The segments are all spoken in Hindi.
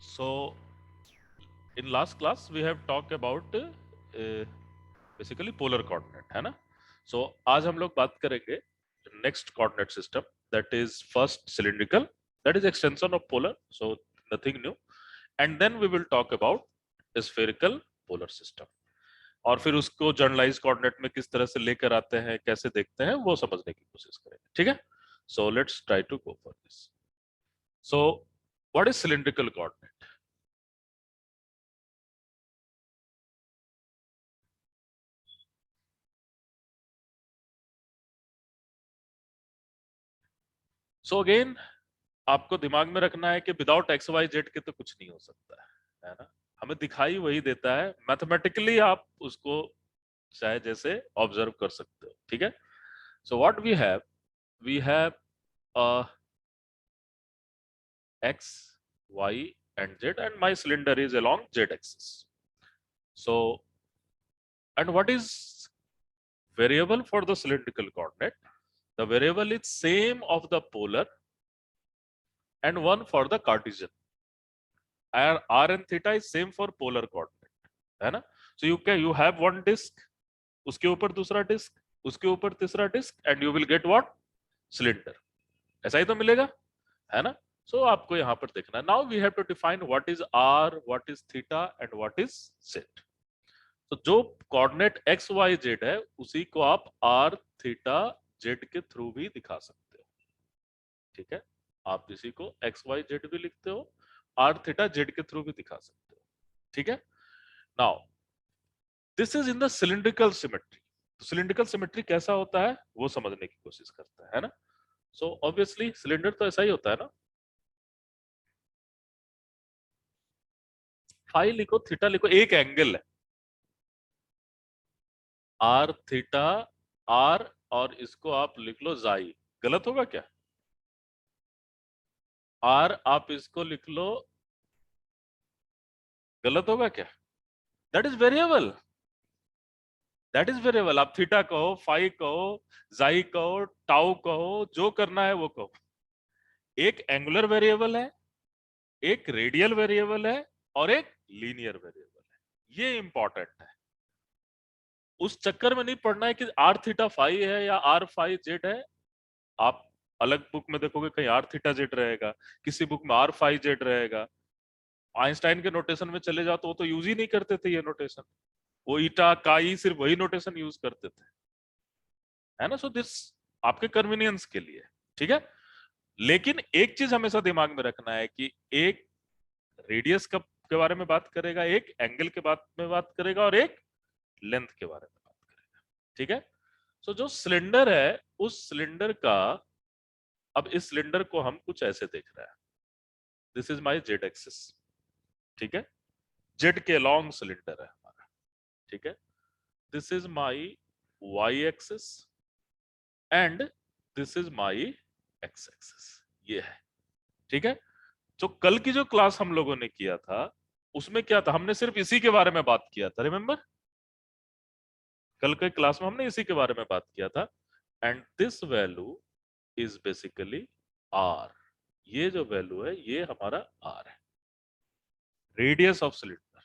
So, in last class we have talked about basically polar coordinate, है ना? So आज हम लोग बात करेंगे next coordinate system, that is first cylindrical, that is extension of polar, so nothing new, and then we will talk about spherical polar system. और फिर उसको जर्नलाइज कोऑर्डिनेट में किस तरह से लेकर आते हैं, कैसे देखते हैं, वो समझने की कोशिश करेंगे. ठीक है? So let's try to go for this. So what is cylindrical coordinate? So again आपको दिमाग में रखना है कि विदाउट एक्स वाई जेड के तो कुछ नहीं हो सकता है ना? हमें दिखाई वही देता है, मैथमेटिकली आप उसको चाहे जैसे ऑब्जर्व कर सकते हो. ठीक है? So what we have x, y and z, and my cylinder is along z axis. So, and what is variable for the cylindrical coordinate? The variable is same of the polar and one for the Cartesian. R and theta is same for polar coordinate, है ना? So you have one disk, उसके ऊपर दूसरा डिस्क, उसके ऊपर तीसरा disc, and you will get what? Cylinder. ऐसा ही तो मिलेगा, है ना? So आपको यहाँ पर देखना. Now we have to define what is r, what is theta and what is z. तो जो कोऑर्डिनेट x y z है उसी को आप r थीटा z के थ्रू भी दिखा सकते हो. ठीक है? आप इसी को x y z भी लिखते हो, r थीटा z के थ्रू भी दिखा सकते हो. ठीक है? Now this is in the cylindrical symmetry. तो सिलिंड्रिकल सिमेट्री कैसा होता है वो समझने की कोशिश करते हैं ना? सो ऑब्वियसली सिलेंडर तो ऐसा ही होता है ना. फाई लिखो, थीटा लिखो, एक एंगल है आर थीटा आर, और इसको आप लिख लो जाई. गलत होगा क्या? आर आप इसको लिख लो, गलत होगा क्या? That is variable, that is variable. आप थीटा कहो, फाई कहो, जाई कहो, टाउ कहो, जो करना है वो कहो. एक एंगुलर वेरिएबल है, एक रेडियल वेरिएबल है और एक लीनियर वेरिएबल है. ये इंपॉर्टेंट है. उस चक्कर में नहीं पड़ना है कि आर थीटा फाई है या आर फाई जेड है. आप अलग बुक में देखोगे कहीं आर थीटा जेड रहेगा, किसी बुक में आर फाई जेड रहेगा. आइंस्टाइन के नोटेशन में चले जाओ तो वो तो यूज ही नहीं करते थे ये नोटेशन. वो ईटा काई सिर्फ वही नोटेशन यूज करते थे, है ना? सो दिस आपके कन्वीनियंस के लिए. ठीक है? लेकिन एक चीज हमेशा दिमाग में रखना है कि एक रेडियस के बारे में बात करेगा, एक एंगल के बारे में बात करेगा और एक लेंथ के बारे में बात करेगा. ठीक है? सो जो सिलेंडर है उस सिलेंडर का, अब इस सिलेंडर को हम कुछ ऐसे देख रहे हैं. This is my Z axis. ठीक है? जेड के लॉन्ग सिलेंडर है हमारा. ठीक है? This is my Y axis and this is my X axis. ये है. ठीक है? तो कल की जो क्लास हम लोगों ने किया था उसमें क्या था? हमने सिर्फ इसी के बारे में बात किया था. रिमेंबर, कल के क्लास में हमने इसी के बारे में बात किया था. And this value is basically R. ये जो वैल्यू है ये हमारा आर है, रेडियस ऑफ सिलेंडर.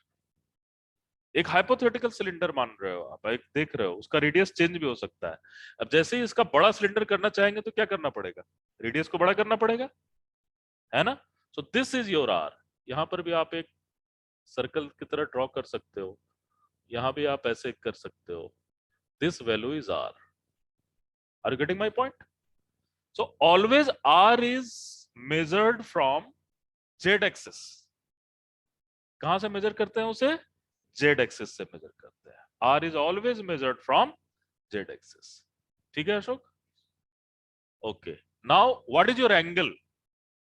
एक हाइपोथेटिकल सिलेंडर मान रहे हो आप, एक देख रहे हो, उसका रेडियस चेंज भी हो सकता है. अब जैसे ही इसका बड़ा सिलेंडर करना चाहेंगे तो क्या करना पड़ेगा? रेडियस को बड़ा करना पड़ेगा, है ना? So this is your R. यहां पर भी आप एक सर्कल की तरह ड्रॉ कर सकते हो, यहां भी आप ऐसे कर सकते हो. This value is R. Are you getting my point? So always R is measured from Z axis. कहां से मेजर करते हैं उसे? जेड एक्सिस से मेजर करते हैं. R is always measured from Z axis. ठीक है Ashok? Okay. Now what is your angle?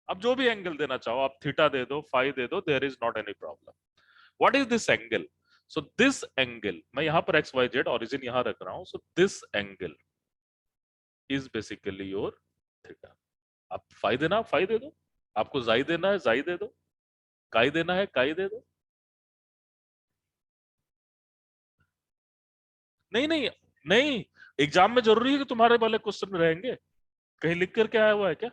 अब जो भी एंगल देना चाहो आप, थीटा दे दो, फाई दे दो, there is not any problem. What is this angle? So this angle, मैं यहां पर एक्स वाई जेड ऑरिजिन यहां रख रहा हूं. सो this angle is basically your theta. आप फाई देना, फाई दे दो. आपको जाई देना है, जाई दे दो. काई देना है, काई दे दो. नहीं नहीं नहीं, एग्जाम में जरूरी है कि तुम्हारे वाले क्वेश्चन रहेंगे? कहीं लिख कर के आया हुआ है क्या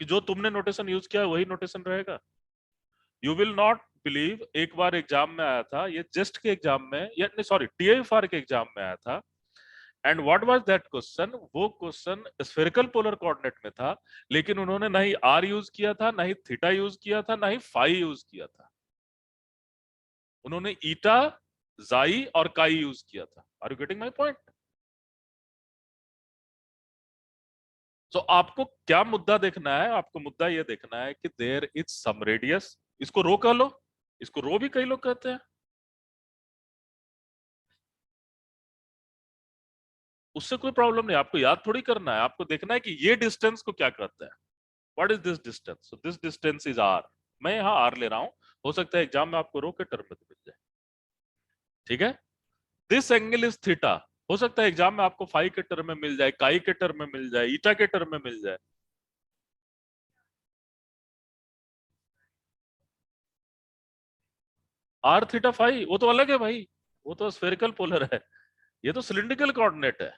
कि जो तुमने नोटेशन यूज किया है वही नोटेशन रहेगा? यू विल नॉट बिलीव, एक बार एग्जाम में आया था, ये जस्ट के एग्जाम में, या नहीं सॉरी टीआईएफआर के एग्जाम में आया था। And what was that question? वो क्वेश्चन स्फेरिकल पोलर कोऑर्डिनेट में था, लेकिन उन्होंने ना ही आर यूज किया था, ना ही थीटा यूज किया था, ना ही फाई यूज किया था। उन्होंने ईटा, जाई और काई यूज किया था। Are you getting my point? तो आपको क्या मुद्दा देखना है? आपको मुद्दा ये देखना है कि देयर इज सम रेडियस, इसको रो कह लो, इसको रो भी कई लोग कहते हैं, उससे कोई प्रॉब्लम नहीं। आपको याद थोड़ी करना है, आपको देखना है कि ये डिस्टेंस को क्या कहते हैं। What is this distance? So this distance is R. मैं यहाँ आर ले रहा हूं, हो सकता है एग्जाम में आपको रो के टर्म में मिल जाए, ठीक है। दिस एंगल इज थीटा, हो सकता है एग्जाम में आपको फाई के टर्म में मिल जाए, काई के टर्म में मिल जाए, ईटा के टर्म में मिल जाए। आर थीटा फाई वो तो अलग है भाई, वो तो स्फेरिकल पोलर है, ये तो सिलिंड्रिकल कोऑर्डिनेट है,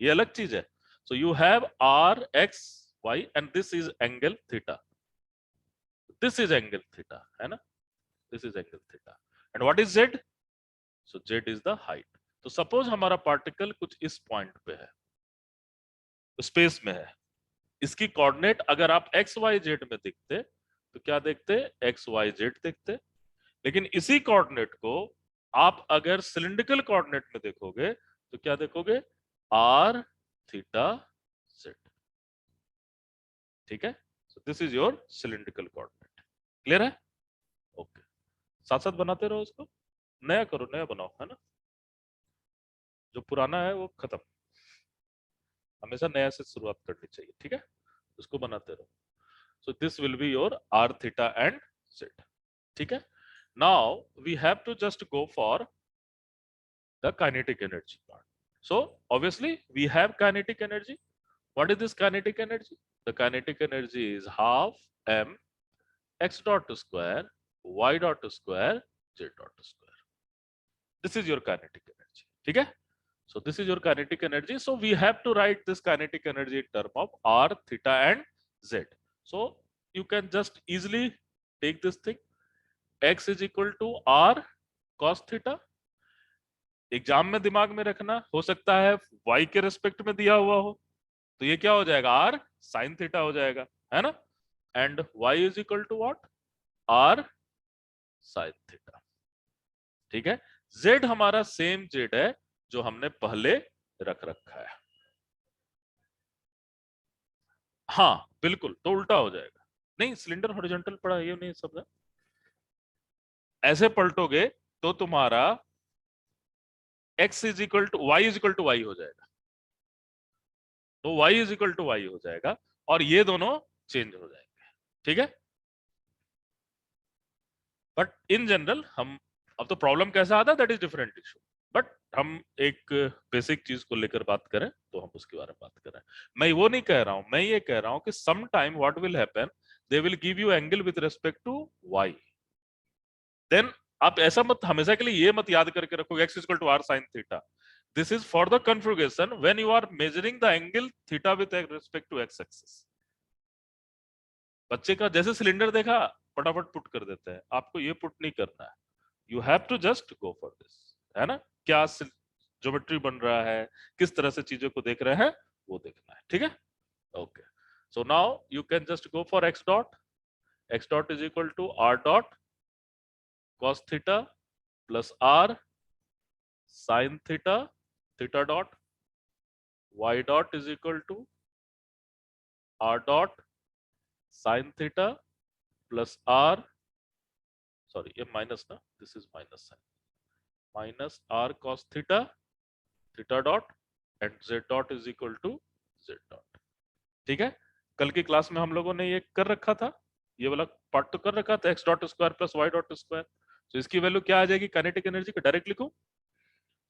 ये अलग चीज है। So you have R X Y and this is angle theta, this is angle theta, है ना, this is angle theta. And what is Z? So Z is the height. तो सपोज हमारा पार्टिकल कुछ इस पॉइंट पे है, स्पेस में है, इसकी कोऑर्डिनेट अगर आप एक्स वाई जेड में देखते तो क्या देखते? एक्स वाई जेड देखते। लेकिन इसी कोऑर्डिनेट को आप अगर सिलिंड्रिकल कोऑर्डिनेट में देखोगे तो क्या देखोगे? आर थीटा जेड, ठीक है। So this is your cylindrical coordinate. Clear है? ओके, साथ साथ बनाते रहो इसको, नया करो, नया बनाओ, है ना। जो पुराना है वो खत्म, हमेशा नया से शुरुआत करनी चाहिए, ठीक है। उसको बनाते रहो। So this will be your R theta and Z, ठीक है। Now we have to just go for the kinetic energy part. So obviously we have kinetic energy. What is this kinetic energy? The kinetic energy is half m x dot square y dot square z dot square. This is your kinetic energy. ठीक है? So this is your kinetic energy. So we have to write this kinetic energy in term of r, theta and z. So you can just easily take this thing. X is equal to r cos theta. Exam में दिमाग में रखना, हो सकता है y के रेस्पेक्ट में दिया हुआ हो, तो ये क्या हो जाएगा? r sin थीटा हो जाएगा, है ना। And y is equal to what? r sin theta, ठीक है। z हमारा सेम z है जो हमने पहले रख रखा है। हाँ बिल्कुल, तो उल्टा हो जाएगा। नहीं, सिलेंडर हॉरिजॉन्टल पड़ा, ये नहीं सब ऐसे पलटोगे तो तुम्हारा x is equal to y is equal to y हो जाएगा, तो y is equal to y हो जाएगा और ये दोनों चेंज हो जाएंगे, ठीक है। बट इन जनरल हम, अब तो प्रॉब्लम कैसा आता है that is different issue, but हम एक बेसिक चीज को लेकर बात करें तो हम उसके बारे में बात करें। मैं वो नहीं कह रहा हूं, मैं ये कह रहा हूं कि some time what will happen, they will give you angle with respect to Y, then आप ऐसा मत हमेशा के लिए ये मत याद करके रखो x equal to R sine theta. This is for the configuration when you are measuring the angle theta with respect to X axis. बच्चे का जैसे सिलेंडर देखा फटाफट पुट कर देते हैं, आपको ये पुट नहीं करना है, you have to just go for this, है ना। क्या ज्योमेट्री बन रहा है, किस तरह से चीजों को देख रहे हैं, वो देखना है, ठीक है। Okay, so now you can just go for x dot is equal to r dot cos theta plus r sin theta, theta dot y dot is equal to r dot sin theta plus r, sorry ये माइनस ना, this is minus sine, minus r cos theta, theta dot and z dot is equal to z dot, ठीक है। कल की क्लास में हम लोगों ने ये कर रखा था, ये वाला पार्ट तो कर रखा था, x dot square plus y dot square. तो इसकी वैल्यू क्या आ जाएगी काइनेटिक एनर्जी को? डायरेक्ट लिखूं,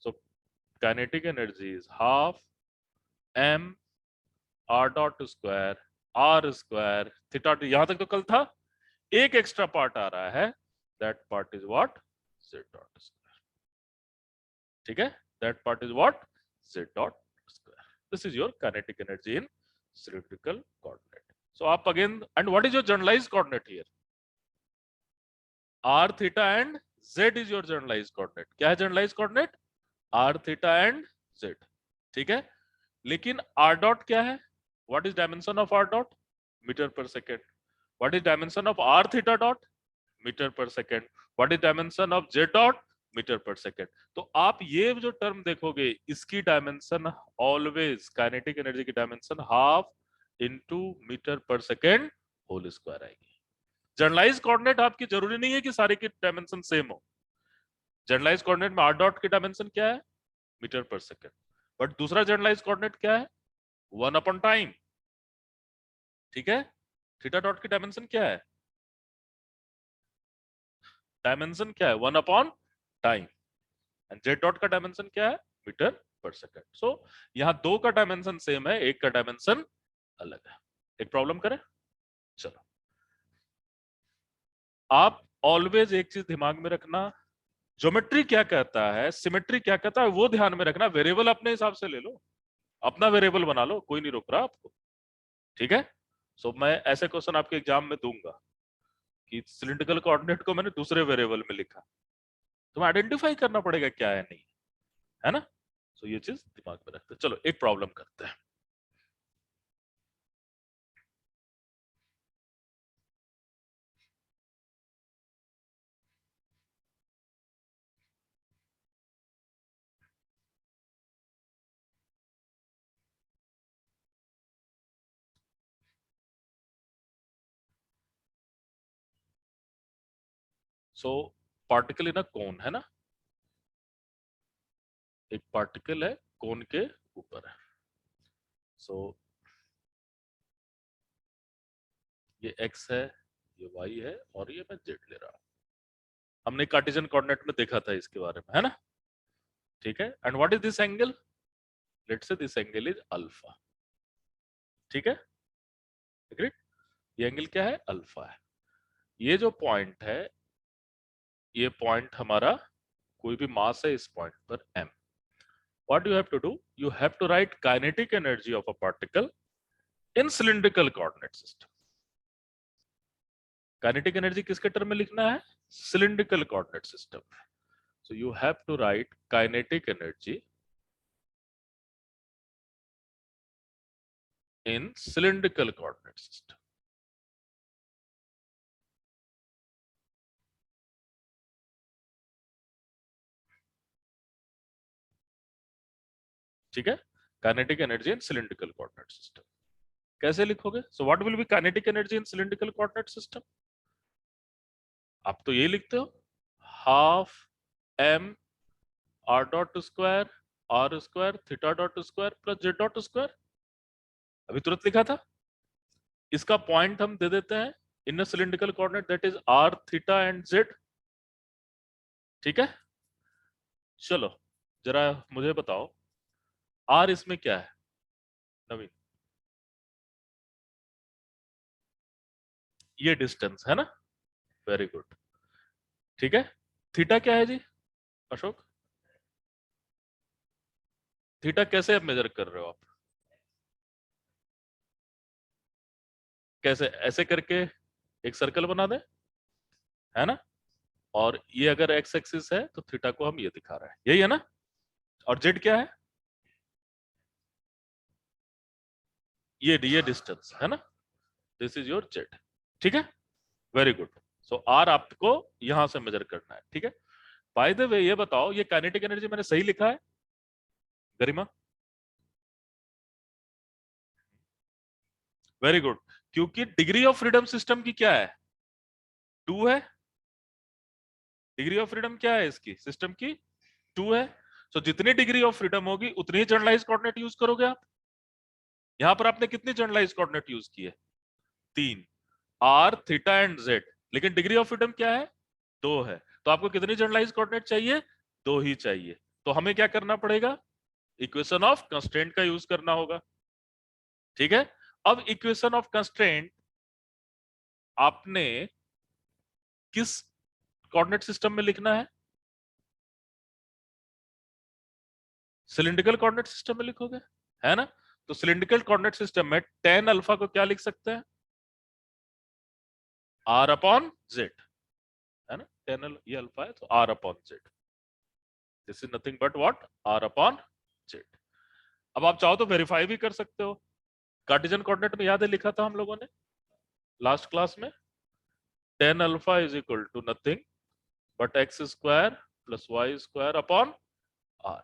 so kinetic energy is half m r dot square r square theta, यहां तक तो कल था, एक एक्स्ट्रा पार्ट आ रहा है, that part is what? z dot square, ठीक है। That part is what? z dot square. This is your kinetic energy in cylindrical coordinate. So up again, and what is your generalized coordinate here? R theta and Z is your generalize coordinate. क्या है generalize coordinate? R theta and Z. ठीक है, लेकिन आर डॉट क्या है? What is dimension of R dot? Meter per second. What is dimension of R theta dot? Meter per second. What is dimension of Z dot? Meter per second. तो आप ये जो टर्म देखोगे, इसकी डायमेंशन ऑलवेज, काइनेटिक एनर्जी की dimension half into metre per second whole square आएगी। जनरलाइज कोऑर्डिनेट आपकी जरूरी नहीं है कि सारे की डायमेंशन सेम हो। जनरलाइज कोऑर्डिनेट में आर डॉट की डायमेंशन क्या है? Metre per second. बट दूसरा जनरलाइज कोऑर्डिनेट क्या है? 1/टाइम। ठीक है, थीटा डॉट की डायमेंशन क्या है? डायमेंशन क्या है? 1/टाइम। एंड जेड डॉट का डायमेंशन क्या है? Metre per second. सो यहाँ दो का डायमेंशन सेम है, एक का डायमेंशन अलग है। एक प्रॉब्लम करें? चलो, आप ऑलवेज एक चीज दिमाग में रखना, ज्योमेट्री क्या कहता है, सिमेट्री क्या कहता है, वो ध्यान में रखना। वेरिएबल अपने हिसाब से ले लो, अपना वेरिएबल बना लो, कोई नहीं रोक रहा आपको। ठीक है, सो मैं ऐसे क्वेश्चन आपके एग्जाम में दूंगा कि सिलिंड्रिकल कोऑर्डिनेट को मैंने दूसरे वेरिएबल में लिखा, तुम्हें आइडेंटिफाई करना पड़ेगा क्या है, नहीं है ना। सो ये चीज दिमाग में रखते हैं। चलो एक प्रॉब्लम करते हैं। सो पार्टिकल इन अ कोन है ना, एक पार्टिकल है कोन के ऊपर है। सो ये x है, ये y है, और ये मैं z ले रहा हूं। हमने कार्टेशियन कोऑर्डिनेट में देखा था इसके बारे में, है ना। ठीक है, and what is this angle? Let's say this angle is alpha. ठीक है, एग्रीड। ये एंगल क्या है? अल्फा है। ये जो पॉइंट है, ये पॉइंट हमारा कोई भी मास है इस पॉइंट पर m। What you have to do? You have to write kinetic energy of a particle in cylindrical coordinate system. Kinetic energy किसके टर्म में लिखना है? Cylindrical coordinate system. So you have to write kinetic energy in cylindrical coordinate system। ठीक है, kinetic energy in cylindrical coordinate system कैसे लिखोगे? So what will be kinetic energy in cylindrical coordinate system? आप तो यही लिखते हो, half m r dot square r square theta dot square plus z dot square. अभी तुरंत लिखा था। इसका पॉइंट हम दे देते हैं in cylindrical coordinate, that is r theta and z। ठीक है, चलो जरा मुझे बताओ, r इसमें क्या है नवीन? ये डिस्टेंस है ना, वेरी गुड। ठीक है, थीटा क्या है जी अशोक? थीटा कैसे आप मेजर कर रहे हो आप? कैसे? ऐसे करके एक सर्कल बना दे, है ना। और ये अगर एक्स एक्सिस है तो थीटा को हम ये दिखा रहे हैं, यही है ना। और जेड क्या है? ये डिस्टेंस है ना, दिस इज योर जेड। ठीक है, वेरी गुड। सो आर आपको यहां से मेजर करना है। ठीक है, बाय द वे ये बताओ, ये काइनेटिक एनर्जी मैंने सही लिखा है गरिमा? वेरी गुड, क्योंकि डिग्री ऑफ फ्रीडम सिस्टम की क्या है? 2 है। डिग्री ऑफ फ्रीडम क्या है इसकी, सिस्टम की? 2 है। सो जितनी डिग्री ऑफ फ्रीडम होगी उतनी ही जनरलाइज कोऑर्डिनेट यूज करोगे आप। यहां पर आपने कितनी जनरलाइज कोऑर्डिनेट यूज की है? 3, आर थीटा एंड जेड। लेकिन डिग्री ऑफ फ्रीडम क्या है? 2 है। तो आपको कितनी जनरलाइज कोऑर्डिनेट चाहिए? 2 ही चाहिए। तो हमें क्या करना पड़ेगा? इक्वेशन ऑफ कंस्ट्रेंट का यूज करना होगा। ठीक है, अब इक्वेशन ऑफ कंस्ट्रेंट आपने किस कोऑर्डिनेट सिस्टम में लिखना है? सिलिंड्रिकल कोऑर्डिनेट सिस्टम में लिखोगे, है ना। तो सिलिंड्रिकल कोऑर्डिनेट सिस्टम में टेन अल्फा को क्या लिख सकते हैं? आर अपॉन जेड, है ना, tan ये अल्फा है, तो r upon z, this is nothing but what, r upon z। अब आप चाहो तो वेरीफाई भी कर सकते हो। कार्टेशियन कोऑर्डिनेट में याद है लिखा था हम लोगों ने लास्ट क्लास में, tan alpha is equal to nothing but x square plus y square upon r,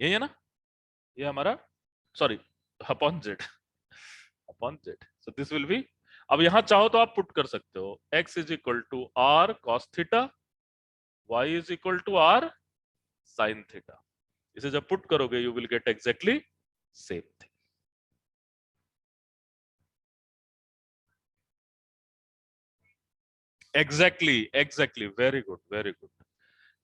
यही है ना, ये हमारा, sorry upon z, upon z, so this will be, अब यहां चाहो तो आप पुट कर सकते हो x is equal to r cos theta, y is equal to r sin theta. इसे जब पुट करोगे you will get exactly same thing. Exactly, very good, very good.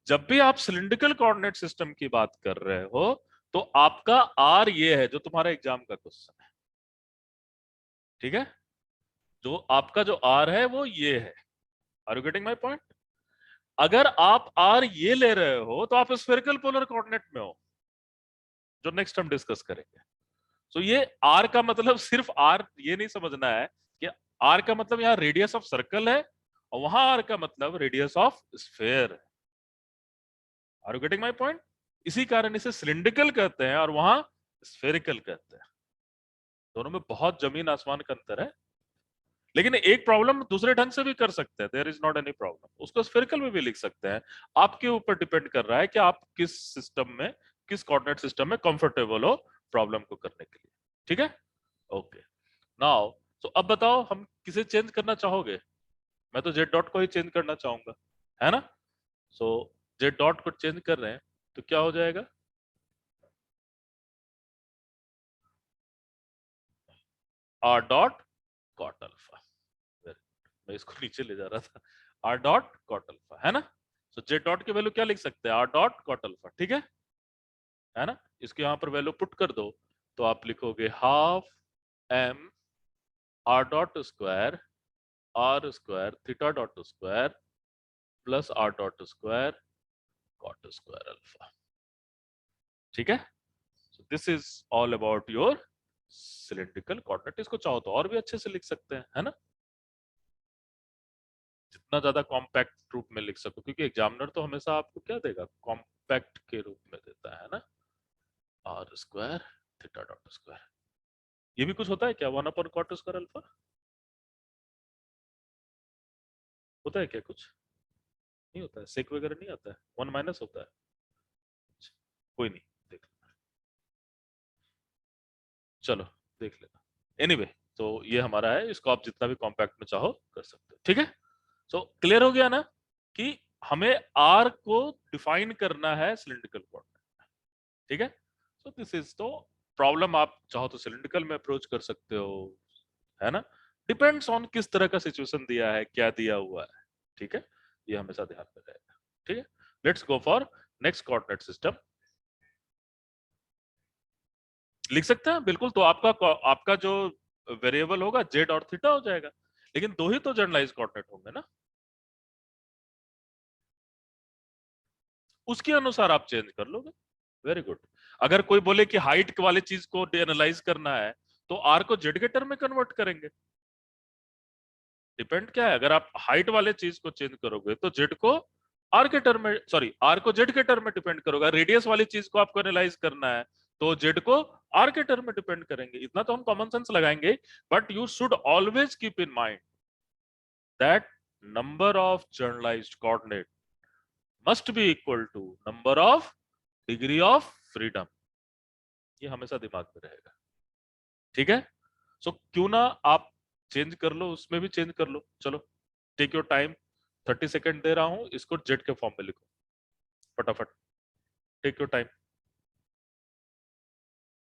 जब भी आप सिलिंड्रिकल कोऑर्डिनेट सिस्टम की बात कर रहे हो तो आपका आर ये है जो तुम्हारा एग्जाम का क्वेश्चन है, ठीक है, जो आपका जो आर है वो ये है। Are you getting my point? अगर आप आर ये ले रहे हो तो आप स्फेरिकल पोलर कोऑर्डिनेट में हो, जो नेक्स्ट हम डिस्कस करेंगे। तो ये आर का मतलब सिर्फ आर ये नहीं समझना है कि आर का मतलब यहाँ रेडियस ऑफ सर्कल है और वहां आर का मतलब रेडियस ऑफ स्फेयर है। Are you getting my point? इसी कारण इसे सिलिंड्रिकल कहते हैं और वहां स्फेरिकल कहते हैं। दोनों में बहुत जमीन आसमान का अंतर है, लेकिन एक प्रॉब्लम दूसरे ढंग से भी कर सकते हैं, there is not any problem, उसको स्फेरिकल में भी लिख सकते हैं। आपके ऊपर डिपेंड कर रहा है कि आप किस सिस्टम में, किस कोऑर्डिनेट सिस्टम में कंफर्टेबल हो प्रॉब्लम को करने के लिए, ठीक है। ओके, नाउ तो अब बताओ हम किसे चेंज करना चाहोगे? मैं तो जेड डॉट को ही चेंज करना चाहूंगा, है ना। सो जेड डॉट को चेंज कर रहे हैं तो क्या हो जाएगा, आर डॉट कॉट अल्फा। मैं इसको नीचे ले जा रहा था, आर डॉट कॉट अल्फा, है ना। सो जेड डॉट की वैल्यू क्या लिख सकते हैं, आर डॉट कॉट अल्फा, ठीक है ना। इसके यहां पर वैल्यू पुट कर दो तो आप लिखोगे half M R dot square R square theta dot square plus R dot square cot square alpha, ठीक है। So this is all about your cylindrical coordinate. इसको चाहो तो और भी अच्छे से लिख सकते हैं, है ना, जितना ज्यादा कॉम्पैक्ट रूप में लिख सको, क्योंकि एग्जामिनर तो हमेशा आपको क्या देगा, कॉम्पैक्ट के रूप में देता है ना, R square theta dot square. ये भी कुछ होता है क्या, one upon cot square alpha, होता है क्या कुछ? नहीं होता है, सेक वगैरह नहीं आता है, वन माइनस होता है, अच्छा, कोई नहीं, देख लेना, चलो देख लेना। एनीवे तो ये हमारा है, इसको आप जितना भी कॉम्पैक्ट में चाहो कर सकते हो, ठीक है। सो क्लियर हो गया ना कि हमें आर को डिफाइन करना है सिलिंड्रिकल कोऑर्डिनेट, ठीक है। सो दिस इज तो प्रॉब्लम, आप चाहो तो सिलिंड्रिकल में अप्रोच कर सकते हो, है ना, डिपेंड्स ऑन किस तरह का सिचुएशन दिया है, क्या दिया हुआ है, ठीक है, ये हमेशा ध्यान में रहेगा, ठीक है। Let's go for next coordinate system. लिख सकते हैं बिल्कुल, तो आपका जो वेरिएबल होगा जेड और थीटा हो जाएगा, लेकिन दो ही तो जनरलाइज कोऑर्डिनेट होंगे ना, उसके अनुसार आप चेंज कर लोगे। Very good. अगर कोई बोले कि हाइट वाले चीज को एनालाइज करना है तो आर को जेड के टर्म में कन्वर्ट करेंगे। डिपेंड क्या है, अगर आप हाइट वाले चीज को चेंज करोगे तो जेड को आर के टर्म में, सॉरी आर को जेड के टर्म में डिपेंड करोगे। रेडियस वाली चीज को आपको एनालाइज करना है तो जेड को आर के टर्म में डिपेंड करेंगे। इतना तो हम कॉमन सेंस लगाएंगे, but you should always keep in mind that number of generalised coordinate must be equal to number of degree of freedom. ये हमेशा दिमाग में रहेगा, ठीक है। सो क्यों ना आप चेंज कर लो, उसमें भी चेंज कर लो, चलो टेक योर टाइम, 30 सेकेंड दे रहा हूं, इसको जेड के फॉर्म में लिखो फटाफट, टेक योर टाइम।